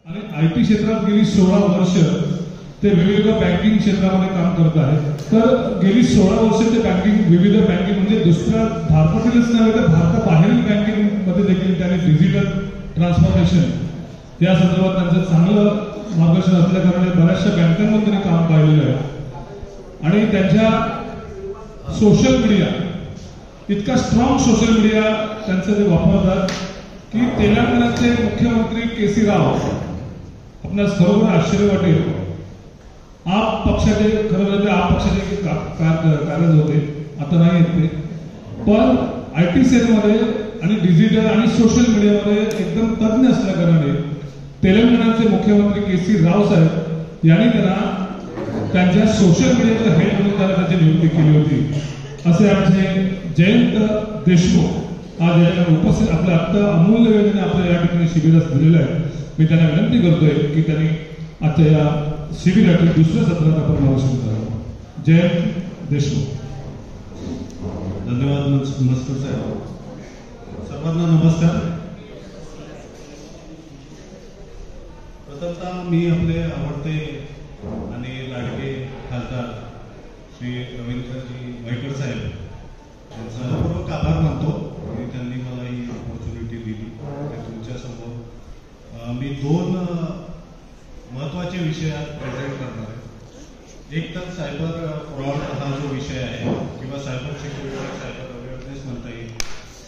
आणि आयटी क्षेत्रात गेली 16 वर्ष ते विविध बँकिंग क्षेत्रामध्ये काम करत आहेत. तर गेली 16 वर्ष ते विविध बँकिंग म्हणजे दुसऱ्या भारतातीलच नव्हे तर भारताबाहेरील बँकिंग मध्ये देखील त्यांनी डिजिटल ट्रान्सफॉर्मेशन या संदर्भात त्यांचं चांगलं मार्गदर्शन असल्या कारणाने बऱ्याचशा बँकांमध्ये त्यांनी काम पाहिलेलं आहे. आणि त्यांच्या सोशल मीडिया इतका स्ट्रॉंग सोशल मीडिया त्यांचं ते वापरतात की तेलंगणाचे मुख्यमंत्री के.सी. राव आपणास खरोखर आश्चर्य वाटेल. आप पक्षाचे खरं म्हणजे आप पक्षाचे कार्यरत होते, आता नाही येत ते, पण आयटी सेलमध्ये आणि डिजिटल आणि सोशल मीडियामध्ये एकदम तज्ञ असल्या कारणाने तेलंगणाचे मुख्यमंत्री के.सी. राव साहेब यांनी त्यांना त्यांच्या सोशल मीडियाचं हेड म्हणून त्यांची नियुक्ती केली होती. असे आमचे जयंत देशमुख आज या ठिकाणी उपस्थित आपल्या आत्ता अमूल्य वेळेने आपल्या या ठिकाणी शिबिरास दिलेलं आहे. मी त्यांना विनंती करतोय की त्यांनी आजच्या या शिबिरातील दुसऱ्या सत्रात आपण मार्गदर्शन करावं. जयंत देशमुख. धन्यवाद मस्कर साहेब. सर्वांना नमस्कार. प्रथमतः मी आपले आवडते आणि लाडके खासदार श्री रवींद्रजी वायकर साहेब यांचा पूर्वक आभार मानतो की त्यांनी मला ही ऑपॉर्च्युनिटी दिली. तुमच्या समोर मी 2 महत्वाचे विषय प्रेझेंट करणार आहे. एक तर सायबर फ्रॉड हा जो विषय आहे किंवा सायबर सिक्युरिटी, सायबर अवेअरनेस म्हणता येईल,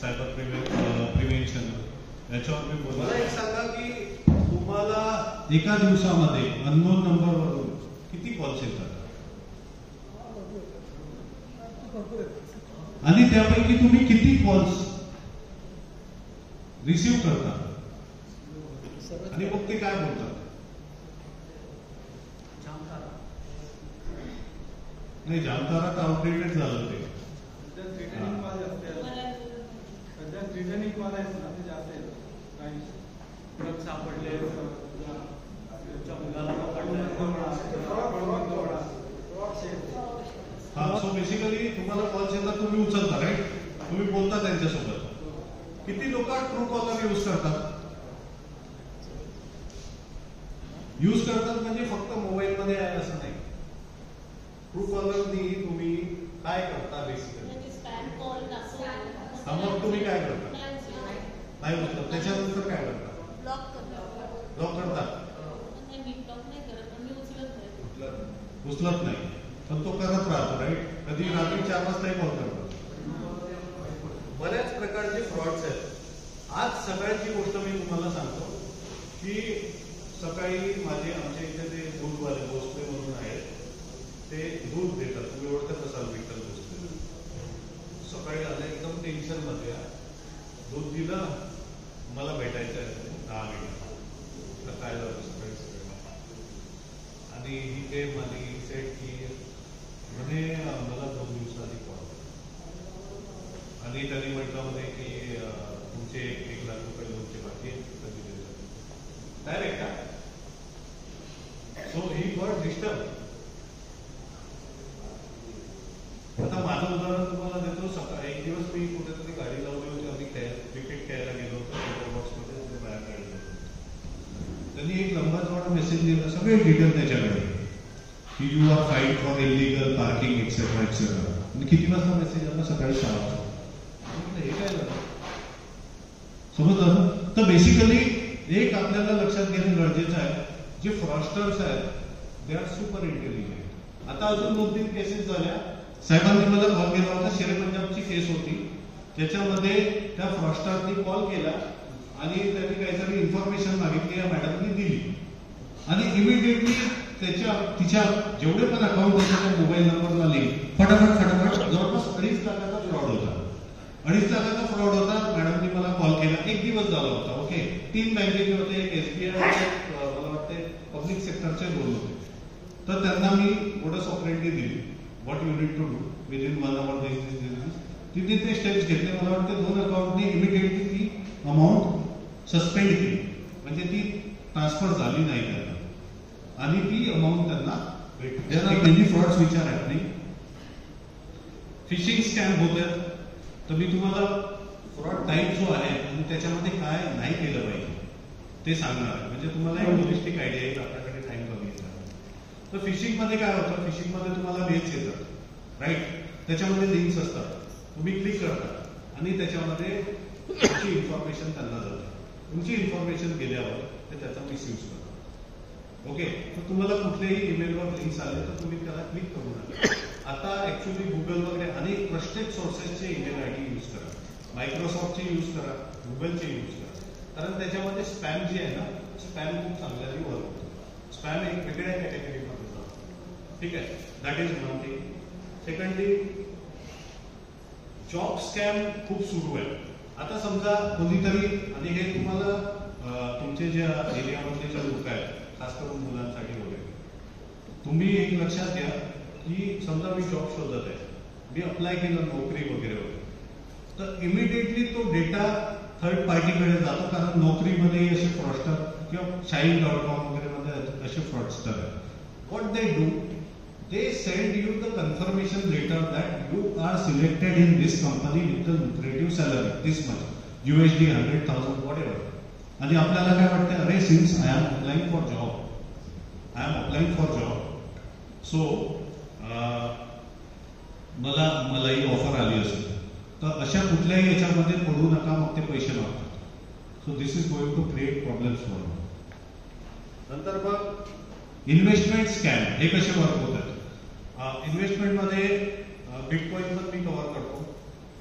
सायबर प्रिव्हेन्शन, याच्यावर मी बोलणार. मला एक सांगा की तुम्हाला एका दिवसामध्ये अननोन नंबरवरून किती कॉल्स येतात आणि त्यापैकी तुम्ही किती कॉल्स रिसिव्ह करता आणि मग ते काय बोलतात? नाही, जामतारा तर आउटडेटेड झालं. ते सापडले हा. सो बेसिकली तुम्हाला कॉल्स येतात, तुम्ही उचलता, राईट? तुम्ही बोलता त्यांच्यासोबत. किती लोक ट्रू कॉलर यूज करतात? यूज करतात म्हणजे फक्त मोबाईल मध्ये आहे असं नाही. ट्रू कॉलरनी तुम्ही काय करता बेसिकली? मग तुम्ही काय करता? नाही उचलत. त्याच्यानंतर काय करता? ब्लॉक करता. उचलत नाही पण तो करत राहतो, राईट? कधी रात्री 4 वाजताही कॉल करतात. बऱ्याच प्रकारचे फ्रॉड्स आहेत. आज सकाळची गोष्ट मी तुम्हाला सांगतो की सकाळी आमच्या इथे ते दूधवाले भोसले म्हणून आहेत, ते दूध देतात. तुम्ही ओळखत असाल विठ्ठल भोसले. सकाळी आले एकदम टेन्शन मध्ये, दूध दिलं, मला भेटायचं आहे 10 मिनिट. काय झालं सकाळी सकाळी? आणि ही ते माझी सेट की म्हणे मला 2 दिवसाआधी कॉल. आणि त्यांनी म्हटलं म्हणे की तुमचे 1 लाख रुपये लोनचे बाकी आहेत, कधी देतात डायरेक्ट का? So he got disturb. आता माझं उदाहरण तुम्हाला देतो. सकाळी एक दिवस मी कुठेतरी गाडी लावली होती, आम्ही क्रिकेट खेळायला गेलो होतो बॉक्समध्ये, बाहेर काढलं. त्यांनी एक लंबा चौडा मेसेज दिला, सगळे डिटेल त्याच्याकडे की you are fight for illegal parking etcetera etcetera. आणि किती वाजता मेसेज आला? सकाळी 6 वाजता. हे काय झालं समजलं? तर बेसिकली एक आपल्याला लक्षात घेणं गरजेचं आहे, जे फ्रॉडस्टर्स आहेत दे आर सुपर इंटेलिजंट. आता अजून 2-3 केसेस झाल्या. साहेबांनी मला कॉल केला होता, शेरे पंजाबची केस होती, त्याच्यामध्ये त्या फ्रॉडस्टरनी कॉल केला आणि त्यांनी काहीतरी इन्फॉर्मेशन मागितली, या मॅडमनी दिली आणि इमिडिएटली तिच्या जेवढे पण अकाउंट होते त्या मोबाईल नंबरला लिंक फटाफट जवळपास 2.5 लाखाचा फ्रॉड होता. 2.5 लाखाचा फ्रॉड होता. मॅडमनी मला कॉल केला. 1 दिवस झाला होता. ओके. 3 बँकेचे होते, एक SBI, मला वाटते पब्लिक सेक्टरचे 2 होते. तर त्यांना मी मोडस ऑपरेंडी दिली, what you need to do within 1 hour this. तिथे ते स्टेप्स घेतले. मला वाटते 2 अकाउंटनी इमिडिएटली ती अमाऊंट सस्पेंड केली, म्हणजे ती ट्रान्सफर झाली नाही त्यांना आणि ती अमाऊंट त्यांना भेटली. त्यांना मेनी फ्रॉड्स विचार हॅपनिंग. फिशिंग स्कॅम होत आहेत. तर मी तुम्हाला फ्रॉड टाईप जो आहे आणि त्याच्यामध्ये काय नाही केलं पाहिजे ते सांगणार आहे. म्हणजे तुम्हाला एक होलिस्टिक आयडिया येईल. आपल्याकडे टाइम कमी येतात. तर फिशिंगमध्ये काय होतं, फिशिंगमध्ये तुम्हाला मेल्स येतात राईट, त्याच्यामध्ये लिंक्स असतात, तुम्ही क्लिक करता आणि त्याच्यामध्ये तुमची इन्फॉर्मेशन त्यांना जाते. तुमची इन्फॉर्मेशन गेल्यावर ते त्याचा मिसयूज करतात. ओके, तर तुम्हाला कुठल्याही ईमेलवर लिंक्स आले तर तुम्ही त्याला क्लिक करू नका. आता ऍक्च्युली गुगल वगैरे अनेक ट्रस्टेड सोर्सेसचे ईमेल आय डी यूज करा, मायक्रोसॉफ्टचे यूज करा, गुगलचे यूज करा, कारण त्याच्यामध्ये स्पॅम जे आहे ना, स्पॅम खूप चांगल्याने वर्क होतो. स्पॅम एक वेगळ्या कॅटेगरीमध्ये जातो. ठीक आहे, that is one thing. Secondly, job scam खूप सुरू आहे. आता समजा कोणीतरी, आणि हे तुम्हाला तुमचे ज्या एरियामधले जे लोक आहेत, खास करून मुलांसाठी वगैरे, तुम्ही एक लक्षात घ्या की समजा मी जॉब शोधत आहे, मी अप्लाय केलं नोकरी वगैरे वगैरे, तर इमिडिएटली तो डेटा थर्ड पार्टीकडे जातो, कारण नोकरीमध्ये असे फ्रॉडस्टर किंवा Shine.com वगैरे मध्ये असे फ्रॉडस्टर आहेत. What they do, they send you the confirmation letter that you are selected in this company with the lucrative salary, this much, USD 100,000, whatever. आणि आपल्याला काय वाटतं, अरे since I am applying for job, so मलाही offer आली असेल, तर अशा कुठल्याही याच्यामध्ये पडू नका, मग ते पैसे मागतात. So this is going to create problems for you. नंतर मग इन्व्हेस्टमेंट स्कॅम हे कसे वर्क होतात. इन्व्हेस्टमेंटमध्ये बिटकॉइन पण मी कव्हर करतो,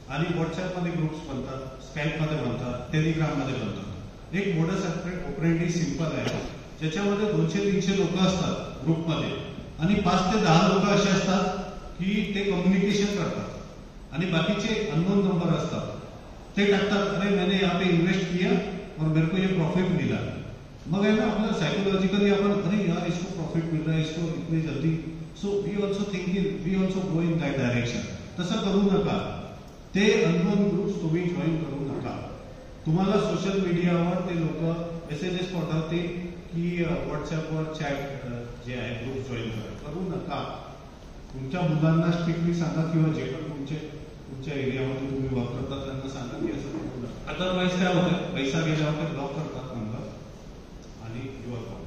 आणि व्हॉट्सअपमध्ये ग्रुप्स बनतात, स्काईपमध्ये बनतात, टेलिग्राममध्ये बनतात. एक मोडस ऑपरेंडी सिंपल आहे, ज्याच्यामध्ये 200-300 लोक असतात ग्रुपमध्ये, आणि 5 ते 10 लोक असे असतात की ते कम्युनिकेशन करतात, आणि बाकीचे अननोन नंबर असतात, ते टाकतात अरे मैंने यहाँ पे इन्वेस्ट किया और मेरे को ये प्रॉफिट मिला. मग आहे ना, आपल्याला सायकोलॉजिकली आपण अरे यार इसको प्रॉफिट मिल रहा है, इसको इतनी जल्दी, so we also go in that direction. तसं करू नका. ते अननोन ग्रुप्स तुम्ही जॉईन करू नका. तुम्हाला सोशल मीडियावर ते लोक मेसेजेस पाठवते की व्हॉट्सअपवर चॅट जे आहे ग्रुप जॉईन करू नका. तुमच्या मुलांना स्ट्रिक्टली सांगा, किंवा जे पण तुमच्या एरियामध्ये तुम्ही वर्क करता त्यांना सांगा की असं करू नका. अदरवाईज काय होतं, पैसा गेल्यावर ते ब्लॉक करतात नंबर, आणि युअर कॉल.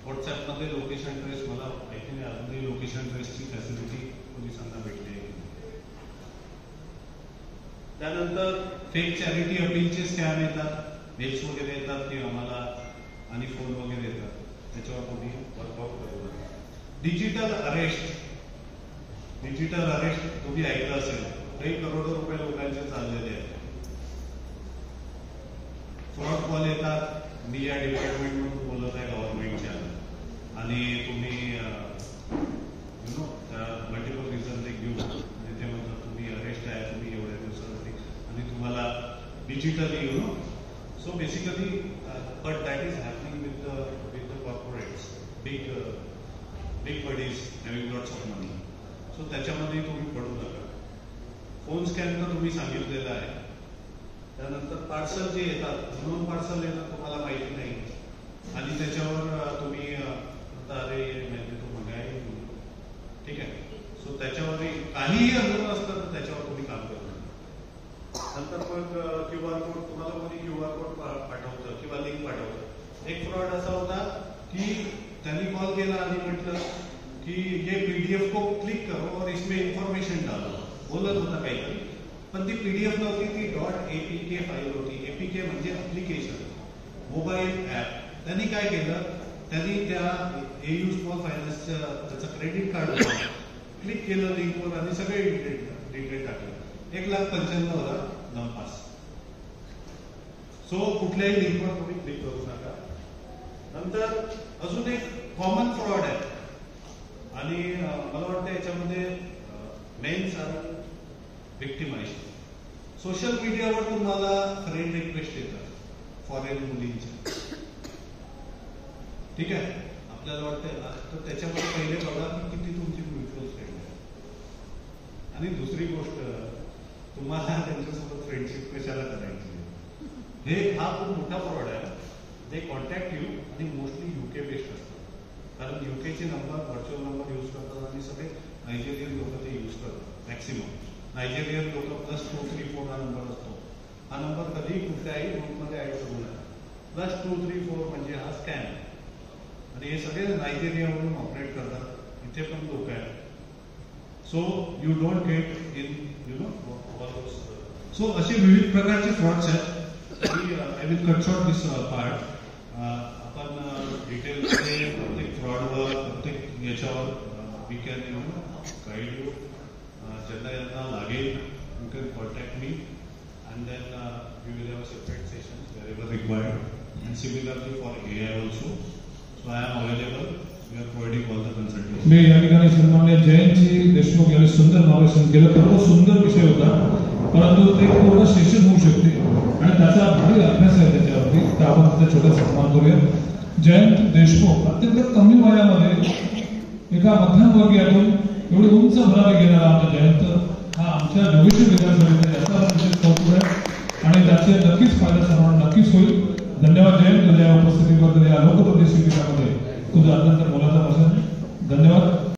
व्हॉट्सअपमध्ये लोकेशन ट्रेस, मला माहिती नाही अजूनही लोकेशन ट्रेसची फॅसिलिटी पोलिसांना भेटते. त्यानंतर फेक चॅरिटी अपीलचे स्कॅम येतात, मेल्स वगैरे येतात की आम्हाला, आणि फोन वगैरे येतात, त्याच्यावर तुम्ही वर्कआउट करू नका. डिजिटल अरेस्ट तुम्ही ऐकलं असेल, काही करोडो रुपये लोकांचे चाललेले आहेत. फ्रॉड कॉल येतात, मी या डिपार्टमेंटमधून बोलत आहे गव्हर्नमेंटच्या, आणि तुम्ही मल्टिपल रिझन ते घेऊन, म्हणजे ते म्हणतात तुम्ही अरेस्ट आहे, तुम्ही एवढ्या दिवसासाठी, आणि तुम्हाला digitally so basically but that is happening with the corporates, big buddies having lots of money. So त्याच्यामध्ये तुम्ही पडू नका. फोन स्कॅम तर तुम्ही सांगितलेलं आहे. त्यानंतर पार्सल जे येतात, म्हणून पार्सल येतात, तुम्हाला माहिती नाही, आणि त्याच्यावर तुम्ही अरे माहिती तो मंगाई, ठीक आहे. सो त्याच्यावर काहीही अनुभव असतं तर त्याच्यावर तुम्ही काम करू. नंतर मग QR कोड, तुम्हाला कोणी QR कोड पाठवतं किंवा लिंक पाठवतं. एक फ्रॉड असा होता की त्यांनी कॉल केला आणि म्हटलं की ये PDF को क्लिक करो और इसमें इन्फॉर्मेशन डालो, बोलत होता काहीतरी, पण ती PDF नव्हती, ती .apk फाईल होती. APK म्हणजे ऍप्लिकेशन, मोबाईल ऍप. त्यांनी काय केलं, त्यांनी त्या AU स्मॉल फायनान्सचं त्याचं क्रेडिट कार्ड होतं, क्लिक केलं लिंकवर आणि सगळे डिटेल टाकले. 1,95,000 नंपास. सो कुठल्याही लिंकवर तुम्ही क्लिक करू नका. नंतर अजून एक कॉमन फ्रॉड आहे, आणि मला वाटतं याच्यामध्ये मेन्स आर विक्टिमाइज्ड. सोशल मीडियावर तुम्हाला फ्रेंड रिक्वेस्ट येतात फॉरेन मुलींच्या, ठीक आहे. आपल्याला वाटतंय ना, तर त्याच्यामध्ये पहिले बघा की किती तुमची म्युच्युअल फ्रेंड आहे, आणि दुसरी गोष्ट, तुम्हाला त्यांच्यासोबत फ्रेंडशिप कशाला करायची. हा खूप मोठा फ्रॉड आहे. ते कॉन्टॅक्ट यू, आणि मोस्टली UK बेस्ड असतात, कारण UKचे नंबर व्हर्च्युअल नंबर यूज करतात, आणि सगळे नायजेरियन लोक ते यूज करतात. मॅक्सिमम नायजेरियन लोक +234 हा नंबर असतो. हा नंबर कधीही कुठल्याही ग्रुपमध्ये ऍड करू नका. +234 म्हणजे हा स्कॅम. आणि हे सगळे नायजेरियावरून ऑपरेट करतात. इथे पण लोक आहेत. So you don't get in so असे विविध प्रकारचे फ्रॉड्स आहेत. I will cut short this part. आपण डिटेलमध्ये प्रत्येक फ्रॉडवर प्रत्येक याच्यावर वी कॅन गाईड यू. ज्यांना यांना लागेल you can contact me and then we will have a separate sessions wherever required, and similarly for AI also. So I am available. We are providing all the consultants. मी या ठिकाणी सन्माननीय जयंतजी देशमुख यांनी सुंदर मार्गदर्शन केलं. खरं सुंदर विषय होता, परंतु ते पूर्ण सेशन होऊ शकते आणि त्याचा भारी अभ्यास आहे त्याच्यावरती. तर आपण त्याचा छोटा सन्मान करूया. जयंत देशमुख अत्यंत कमी वयामध्ये एका मध्यमवर्गीयातून एवढी उंच भरारी घेणारा आमचा जयंत हा आमच्या जोगेश्वर विधानसभेचा याचा विशेष कौतुक आहे आणि त्याचे नक्कीच फायदा सर्वांना नक्कीच होईल. धन्यवाद जयंत, तुझ्या उपस्थितीबद्दल या लोकप्रतिष्ठितामध्ये तुझा अत्यंत मोलाचा भाषण. धन्यवाद.